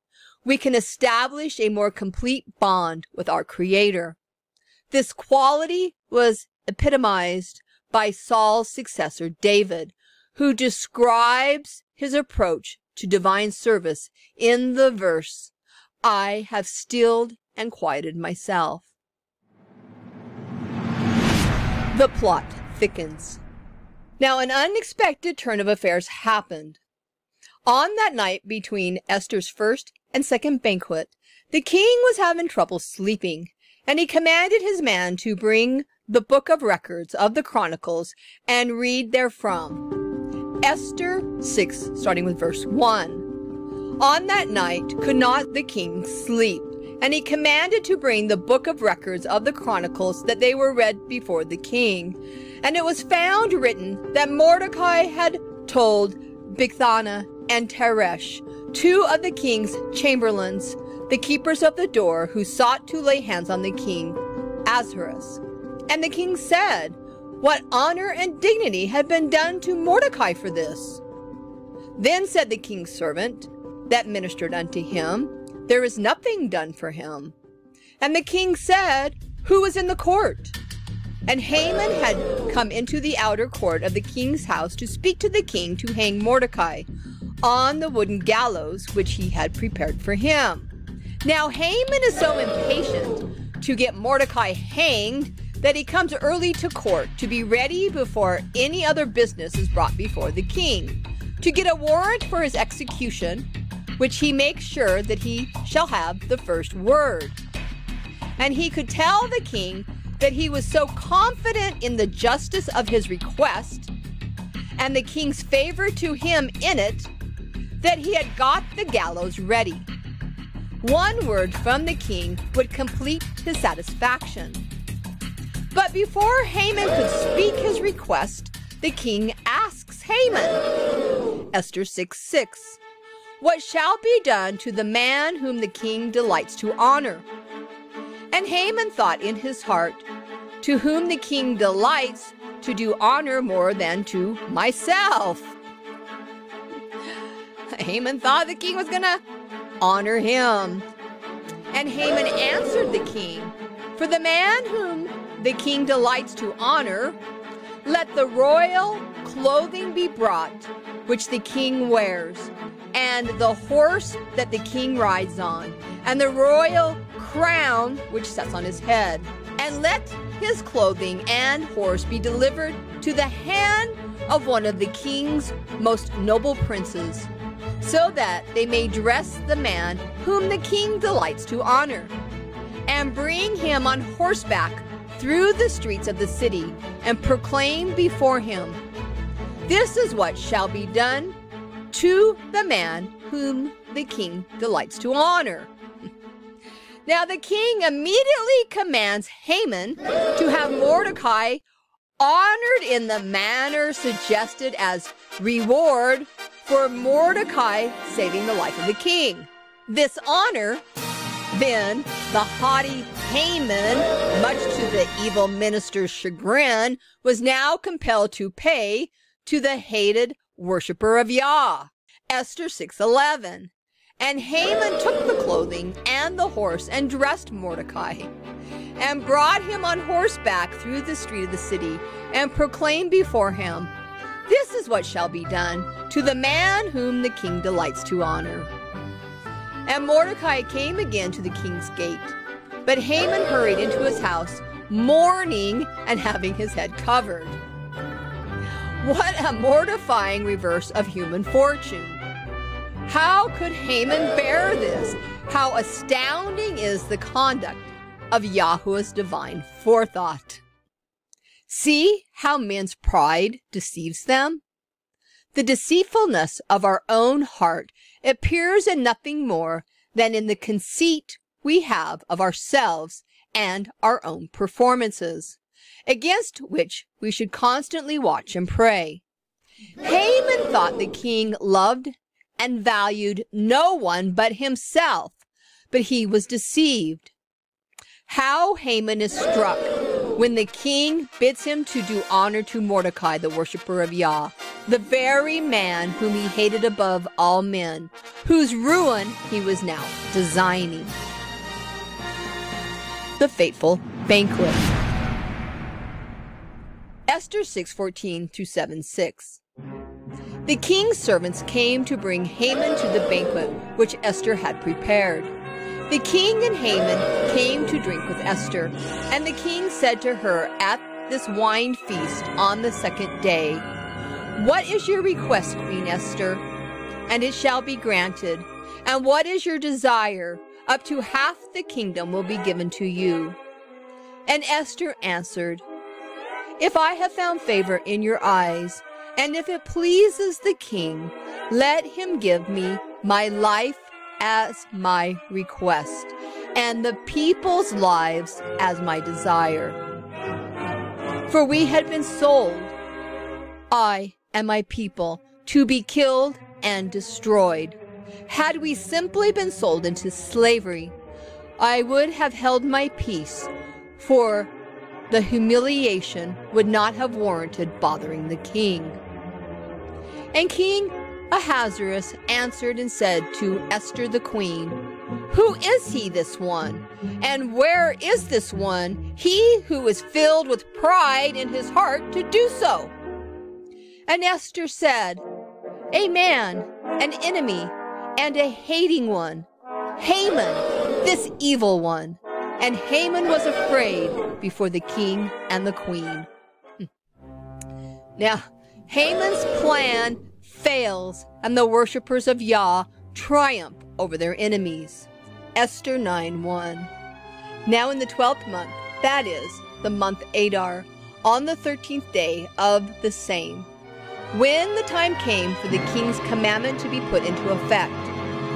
we can establish a more complete bond with our Creator. This quality was epitomized by Saul's successor, David, who describes his approach to divine service in the verse, "I have stilled and quieted myself." The plot thickens. Now, an unexpected turn of affairs happened. On that night between Esther's first and second banquet, the king was having trouble sleeping, and he commanded his man to bring the Book of Records of the Chronicles and read therefrom. Esther 6, starting with verse 1. On that night could not the king sleep, and he commanded to bring the Book of Records of the Chronicles, that they were read before the king. And it was found written that Mordecai had told Bigthana and Teresh, two of the king's chamberlains, the keepers of the door, who sought to lay hands on the king Ahasuerus. And the king said, "What honor and dignity had been done to Mordecai for this?" Then said the king's servant that ministered unto him, "There is nothing done for him." And the king said, "Who is in the court?" And Haman had come into the outer court of the king's house to speak to the king to hang Mordecai on the wooden gallows which he had prepared for him. Now Haman is so impatient to get Mordecai hanged that he comes early to court to be ready before any other business is brought before the king, to get a warrant for his execution, which he makes sure that he shall have the first word. And he could tell the king that he was so confident in the justice of his request and the king's favor to him in it, that he had got the gallows ready. One word from the king would complete his satisfaction. But before Haman could speak his request, the king asks Haman, Esther 6:6. What shall be done to the man whom the king delights to honor? And Haman thought in his heart, to whom the king delights to do honor more than to myself. Haman thought the king was going to honor him. And Haman answered the king, for the man whom the king delights to honor, let the royal clothing be brought, which the king wears, and the horse that the king rides on, and the royal crown which sits on his head. And let his clothing and horse be delivered to the hand of one of the king's most noble princes, so that they may dress the man whom the king delights to honor, and bring him on horseback through the streets of the city, and proclaim before him, this is what shall be done to the man whom the king delights to honor. Now the king immediately commands Haman to have Mordecai honored in the manner suggested as reward for Mordecai saving the life of the king. This honor, then, the haughty Haman, much to the evil minister's chagrin, was now compelled to pay to the hated worshiper of Yah. Esther 6:11. And Haman took the clothing and the horse and dressed Mordecai, and brought him on horseback through the street of the city, and proclaimed before him, this is what shall be done to the man whom the king delights to honor. And Mordecai came again to the king's gate, but Haman hurried into his house, mourning and having his head covered. What a mortifying reverse of human fortune. How could Haman bear this? How astounding is the conduct of Yahweh's divine forethought. See how men's pride deceives them? The deceitfulness of our own heart appears in nothing more than in the conceit we have of ourselves and our own performances, against which we should constantly watch and pray. Haman thought the king loved and valued no one but himself, but he was deceived. How Haman is struck when the king bids him to do honor to Mordecai, the worshiper of Yah, the very man whom he hated above all men, whose ruin he was now designing. The fateful banquet. Esther 6:14 through 7:6. The king's servants came to bring Haman to the banquet which Esther had prepared. The king and Haman came to drink with Esther, and the king said to her at this wine feast on the second day, what is your request, Queen Esther? And it shall be granted. And what is your desire? Up to half the kingdom will be given to you. And Esther answered, if I have found favor in your eyes, and if it pleases the king, let him give me my life as my request, and the people's lives as my desire. For we had been sold, I and my people, to be killed and destroyed. Had we simply been sold into slavery, I would have held my peace, for the humiliation would not have warranted bothering the king. And King Ahasuerus answered and said to Esther the queen, who is he, this one? And where is this one, he who is filled with pride in his heart to do so? And Esther said, a man, an enemy, and a hating one, Haman, this evil one. And Haman was afraid before the king and the queen. Now, Haman's plan fails, and the worshippers of Yah triumph over their enemies. Esther 9:1. Now in the 12th month, that is, the month Adar, on the 13th day of the same, when the time came for the king's commandment to be put into effect,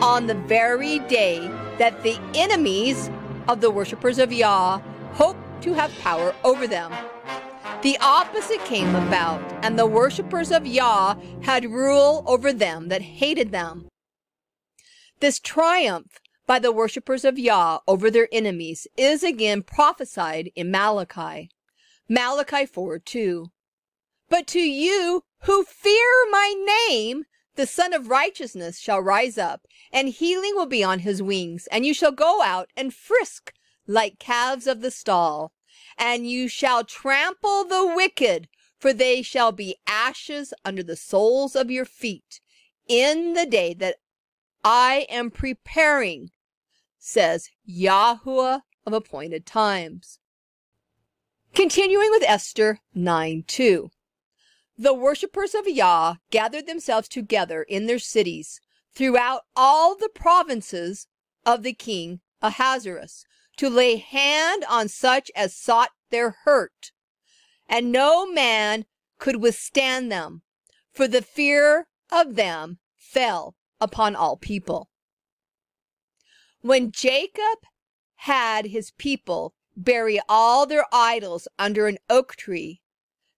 on the very day that the enemies of the worshippers of Yah hoped to have power over them, The opposite came about, and the worshippers of Yah had rule over them that hated them. This triumph by the worshippers of Yah over their enemies is again prophesied in Malachi. Malachi 4:2. But to you who fear my name, the Son of Righteousness shall rise up, and healing will be on his wings, and you shall go out and frisk like calves of the stall, and you shall trample the wicked, for they shall be ashes under the soles of your feet in the day that I am preparing, says Yahuwah of appointed times. Continuing with Esther 9:2. The worshippers of Yah gathered themselves together in their cities throughout all the provinces of the king Ahasuerus to lay hand on such as sought their hurt. And no man could withstand them, for the fear of them fell upon all people. When Jacob had his people bury all their idols under an oak tree,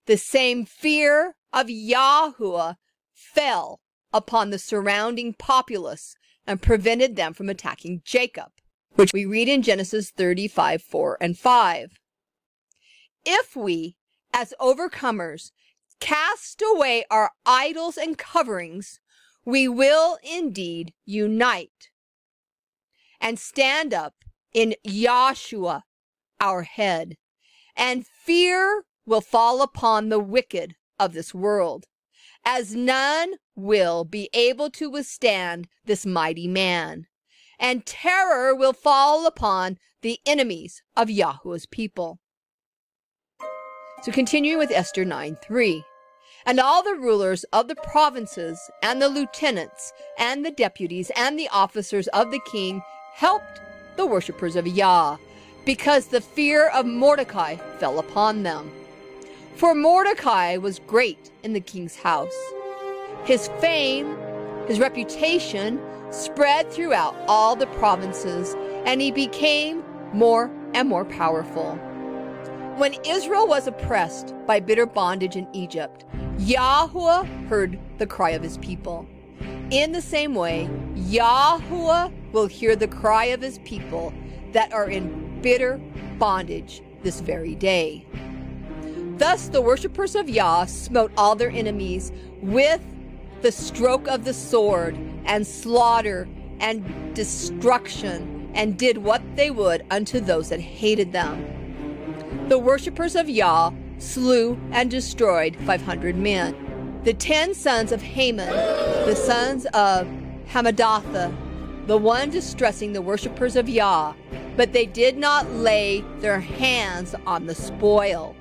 the same fear of Yahuwah fell upon the surrounding populace and prevented them from attacking Jacob, which we read in Genesis 35:4 and 5. If we, as overcomers, cast away our idols and coverings, we will indeed unite and stand up in Yahshua, our head, and fear will fall upon the wicked of this world, as none will be able to withstand this mighty man, and terror will fall upon the enemies of Yahuwah's people. So continuing with Esther 9:3. And all the rulers of the provinces and the lieutenants and the deputies and the officers of the king helped the worshippers of Yah, because the fear of Mordecai fell upon them. For Mordecai was great in the king's house. His fame, his reputation spread throughout all the provinces, and he became more and more powerful. When Israel was oppressed by bitter bondage in Egypt, Yahuwah heard the cry of his people. In the same way, Yahuwah will hear the cry of his people that are in bitter bondage this very day. Thus the worshippers of Yah smote all their enemies with the stroke of the sword, and slaughter and destruction, and did what they would unto those that hated them. The worshippers of Yah slew and destroyed 500 men. The 10 sons of Haman, the sons of Hammedatha, the one distressing the worshippers of Yah, but they did not lay their hands on the spoil.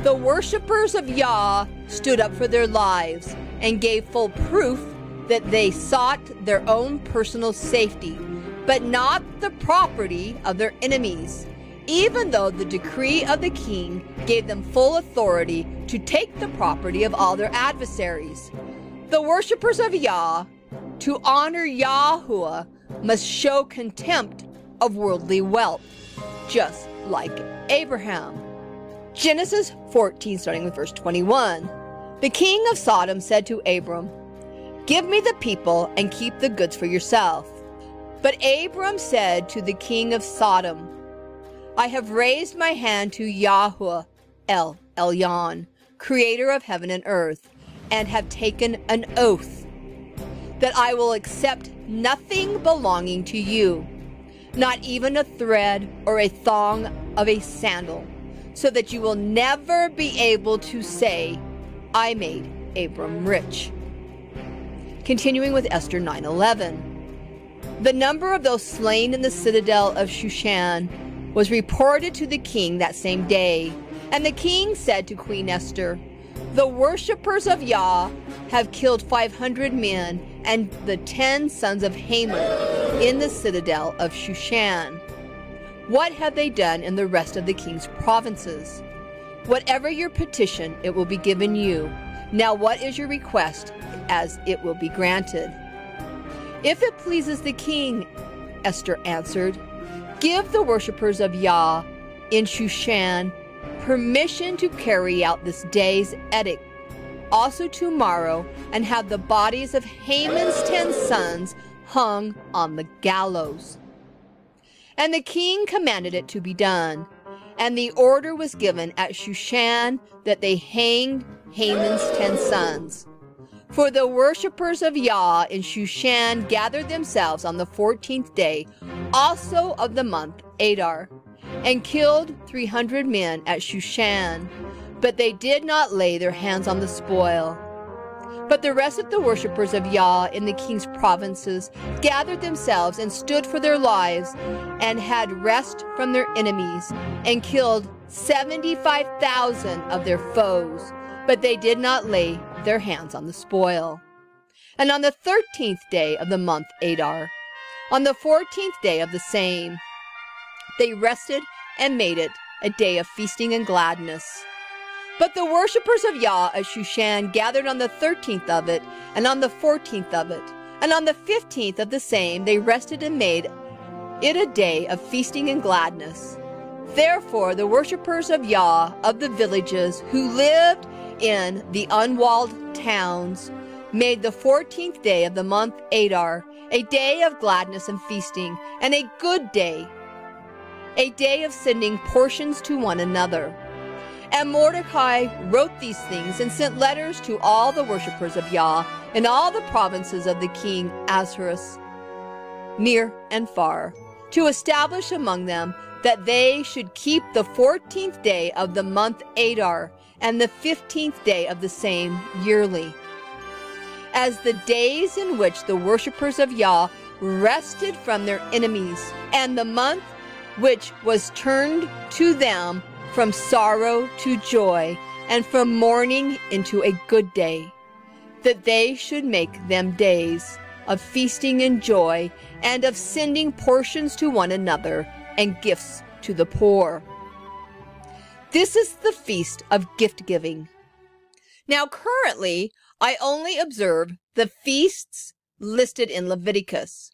The worshippers of Yah stood up for their lives and gave full proof that they sought their own personal safety, but not the property of their enemies, even though the decree of the king gave them full authority to take the property of all their adversaries. The worshippers of Yah, to honor Yahuwah, must show contempt of worldly wealth, just like Abraham. Genesis 14, starting with verse 21. The king of Sodom said to Abram, "Give me the people and keep the goods for yourself." But Abram said to the king of Sodom, "I have raised my hand to Yahuwah El Elyon, creator of heaven and earth, and have taken an oath that I will accept nothing belonging to you, not even a thread or a thong of a sandal, so that you will never be able to say, 'I made Abram rich.'" Continuing with Esther 9:11. The number of those slain in the citadel of Shushan was reported to the king that same day, and the king said to Queen Esther, "The worshippers of Yah have killed 500 men and the 10 sons of Haman in the citadel of Shushan. What have they done in the rest of the king's provinces? Whatever your petition, it will be given you. Now what is your request, as it will be granted?" "If it pleases the king," Esther answered, "give the worshippers of Yah in Shushan permission to carry out this day's edict also tomorrow, and have the bodies of Haman's 10 sons hung on the gallows. And the king commanded it to be done, and the order was given at Shushan that they hanged Haman's 10 sons. For the worshippers of Yah in Shushan gathered themselves on the 14th day, also of the month Adar, and killed 300 men at Shushan, but they did not lay their hands on the spoil. But the rest of the worshippers of Yah in the king's provinces gathered themselves and stood for their lives, and had rest from their enemies, and killed 75,000 of their foes, but they did not lay their hands on the spoil. And on the 13th day of the month Adar, on the 14th day of the same, they rested and made it a day of feasting and gladness. But the worshippers of Yah at Shushan gathered on the 13th of it, and on the 14th of it, and on the 15th of the same, they rested and made it a day of feasting and gladness. Therefore the worshippers of Yah of the villages who lived in the unwalled towns made the 14th day of the month Adar a day of gladness and feasting, and a good day, a day of sending portions to one another. And Mordecai wrote these things and sent letters to all the worshippers of Yah in all the provinces of the king Ahasuerus, near and far, to establish among them that they should keep the 14th day of the month Adar and the 15th day of the same yearly, as the days in which the worshippers of Yah rested from their enemies, and the month which was turned to them from sorrow to joy, and from mourning into a good day, that they should make them days of feasting and joy, and of sending portions to one another, and gifts to the poor. This is the feast of gift-giving. Now currently, I only observe the feasts listed in Leviticus,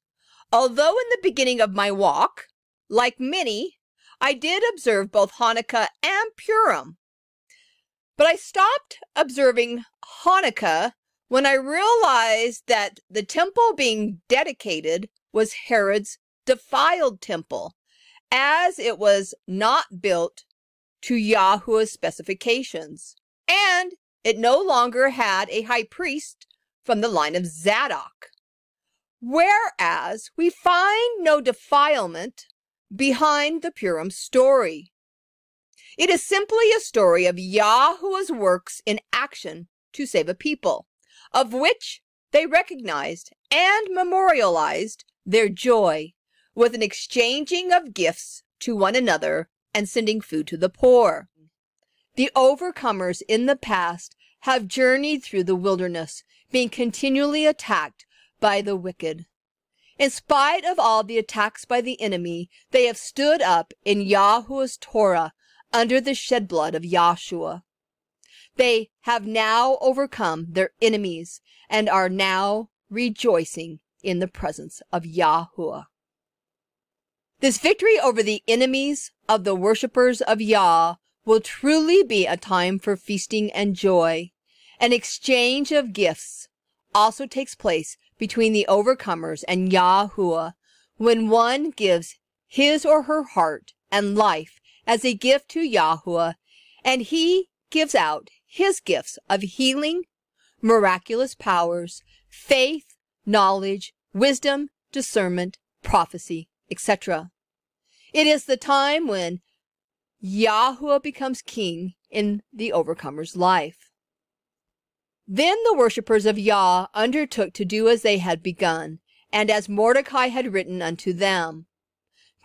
although in the beginning of my walk, like many, I did observe both Hanukkah and Purim. But I stopped observing Hanukkah when I realized that the temple being dedicated was Herod's defiled temple, as it was not built to Yahuwah's specifications, and it no longer had a high priest from the line of Zadok. Whereas we find no defilement behind the Purim story. It is simply a story of Yahuwah's works in action to save a people, of which they recognized and memorialized their joy with an exchanging of gifts to one another and sending food to the poor. The overcomers in the past have journeyed through the wilderness, being continually attacked by the wicked. In spite of all the attacks by the enemy, they have stood up in Yahuwah's Torah under the shed blood of Yahshua. They have now overcome their enemies and are now rejoicing in the presence of Yahuwah. This victory over the enemies of the worshippers of Yah will truly be a time for feasting and joy. An exchange of gifts also takes place between the overcomers and Yahuwah, when one gives his or her heart and life as a gift to Yahuwah, and he gives out his gifts of healing, miraculous powers, faith, knowledge, wisdom, discernment, prophecy, etc. It is the time when Yahuwah becomes king in the overcomer's life. Then the worshippers of Yah undertook to do as they had begun, and as Mordecai had written unto them.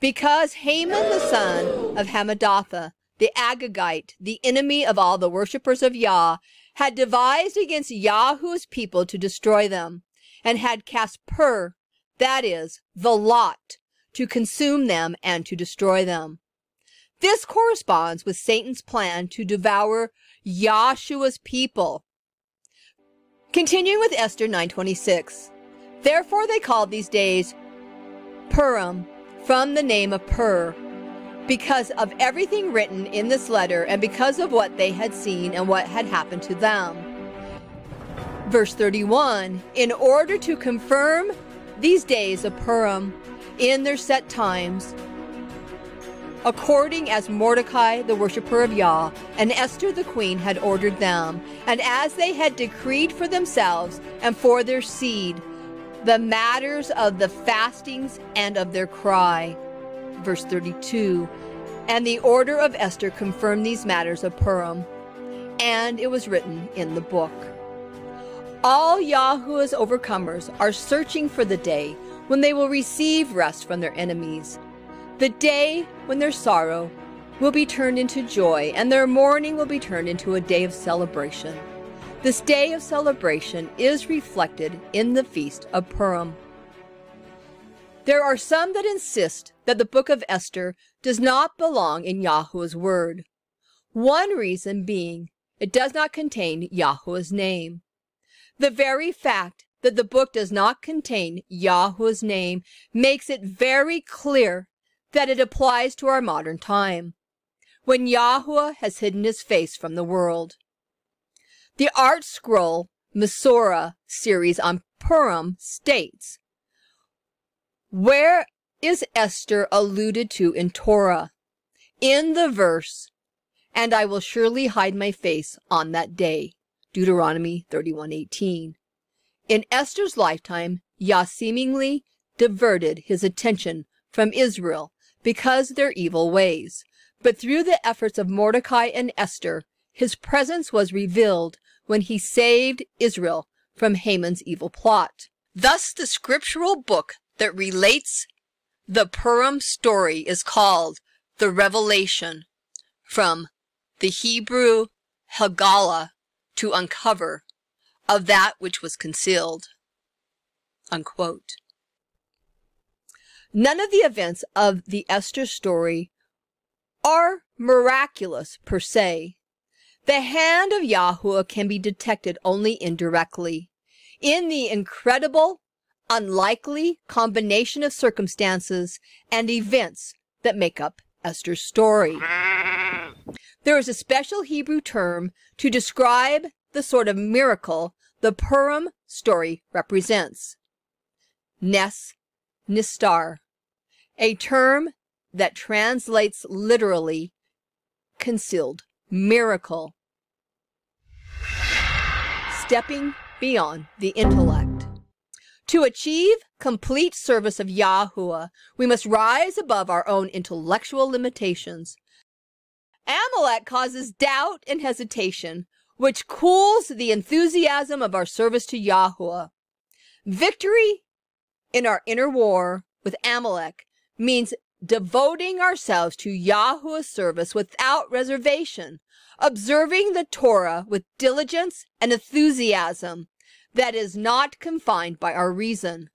Because Haman the son of Hammedatha, the Agagite, the enemy of all the worshippers of Yah, had devised against Yahuwah's people to destroy them, and had cast pur, that is, the lot, to consume them and to destroy them. This corresponds with Satan's plan to devour Yahshua's people. Continuing with Esther 9:26. Therefore they called these days Purim, from the name of Pur, because of everything written in this letter and because of what they had seen and what had happened to them. Verse 31, in order to confirm these days of Purim in their set times, according as Mordecai, the worshipper of Yah, and Esther the queen had ordered them, and as they had decreed for themselves and for their seed, the matters of the fastings and of their cry. Verse 32, and the order of Esther confirmed these matters of Purim, and it was written in the book. All Yahuwah's overcomers are searching for the day when they will receive rest from their enemies, the day when their sorrow will be turned into joy and their mourning will be turned into a day of celebration. This day of celebration is reflected in the feast of Purim. There are some that insist that the Book of Esther does not belong in Yahuwah's word. One reason being it does not contain Yahuwah's name. The very fact that the book does not contain Yahuwah's name makes it very clear that it applies to our modern time, when Yahuwah has hidden his face from the world. The Art Scroll Masorah series on Purim states, where is Esther alluded to in Torah? In the verse, and I will surely hide my face on that day, Deuteronomy 31:18. In Esther's lifetime, Yah seemingly diverted his attention from Israel because of their evil ways. But through the efforts of Mordecai and Esther, his presence was revealed when he saved Israel from Haman's evil plot. Thus, the scriptural book that relates the Purim story is called the Revelation, from the Hebrew Haggalah, to uncover, of that which was concealed. Unquote. None of the events of the Esther story are miraculous per se. The hand of Yahuwah can be detected only indirectly, in the incredible, unlikely combination of circumstances and events that make up Esther's story. There is a special Hebrew term to describe the sort of miracle the Purim story represents. Nistar, a term that translates literally concealed miracle, stepping beyond the intellect. To achieve complete service of Yahuwah, we must rise above our own intellectual limitations. Amalek causes doubt and hesitation, which cools the enthusiasm of our service to Yahuwah. Victory in our inner war with Amalek means devoting ourselves to Yahuwah's service without reservation, observing the Torah with diligence and enthusiasm that is not confined by our reason.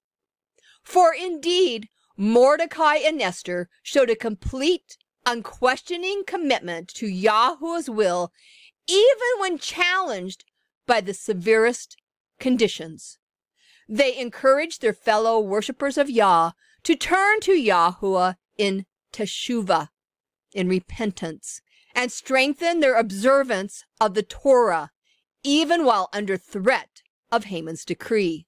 For indeed, Mordecai and Esther showed a complete, unquestioning commitment to Yahuwah's will, even when challenged by the severest conditions. They encouraged their fellow worshippers of Yah to turn to Yahuwah in teshuvah, in repentance, and strengthen their observance of the Torah, even while under threat of Haman's decree.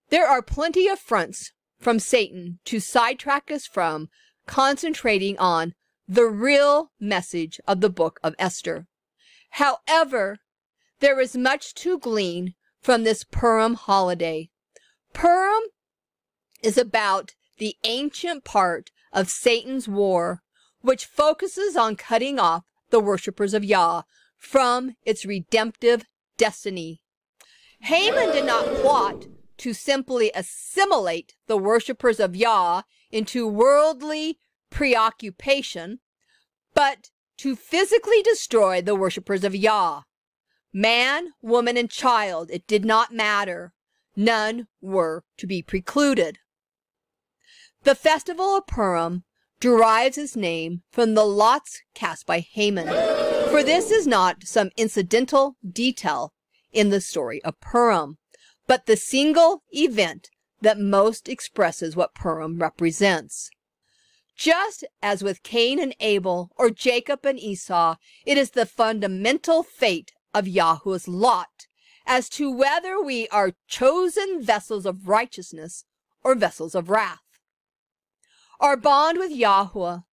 There are plenty of fronts from Satan to sidetrack us from concentrating on the real message of the Book of Esther. However, there is much to glean from this Purim holiday. Purim is about the ancient part of Satan's war, which focuses on cutting off the worshippers of Yah from its redemptive destiny. Haman did not plot to simply assimilate the worshippers of Yah into worldly preoccupation, but to physically destroy the worshippers of Yah. Man, woman, and child, it did not matter. None were to be precluded. The festival of Purim derives its name from the lots cast by Haman, for this is not some incidental detail in the story of Purim, but the single event that most expresses what Purim represents. Just as with Cain and Abel, or Jacob and Esau, it is the fundamental fate of Yahuwah's lot as to whether we are chosen vessels of righteousness or vessels of wrath. Our bond with Yahuwah,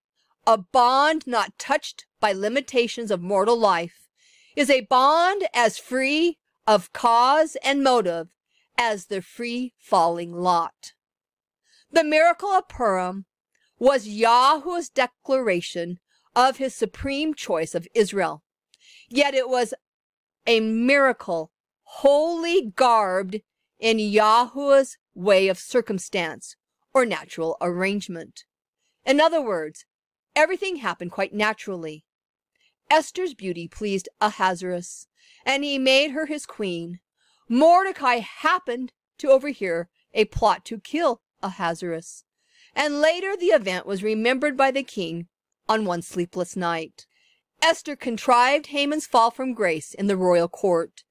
a bond not touched by limitations of mortal life, is a bond as free of cause and motive as the free falling lot. The miracle of Purim was Yahuwah's declaration of his supreme choice of Israel. Yet it was a miracle wholly garbed in Yahuwah's way of circumstance or natural arrangement. In other words, everything happened quite naturally. Esther's beauty pleased Ahasuerus, and he made her his queen. Mordecai happened to overhear a plot to kill Ahasuerus, and later the event was remembered by the king on one sleepless night. Esther contrived Haman's fall from grace in the royal court,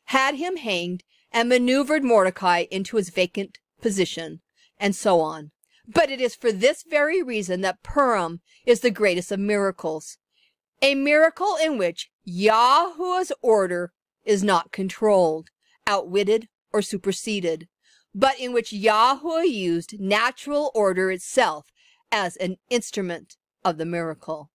had him hanged, and maneuvered Mordecai into his vacant position, and so on. But it is for this very reason that Purim is the greatest of miracles, a miracle in which Yahuwah's order is not controlled, outwitted, or superseded, but in which Yahuwah used natural order itself as an instrument of the miracle.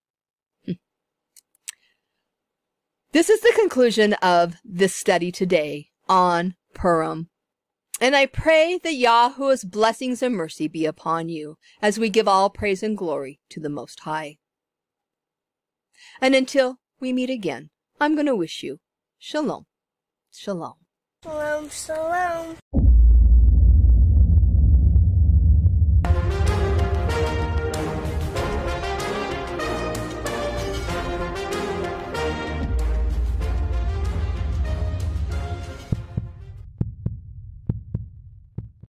This is the conclusion of this study today on Purim. And I pray that Yahuwah's blessings and mercy be upon you as we give all praise and glory to the Most High. And until we meet again, I'm going to wish you Shalom. Shalom. Shalom, shalom.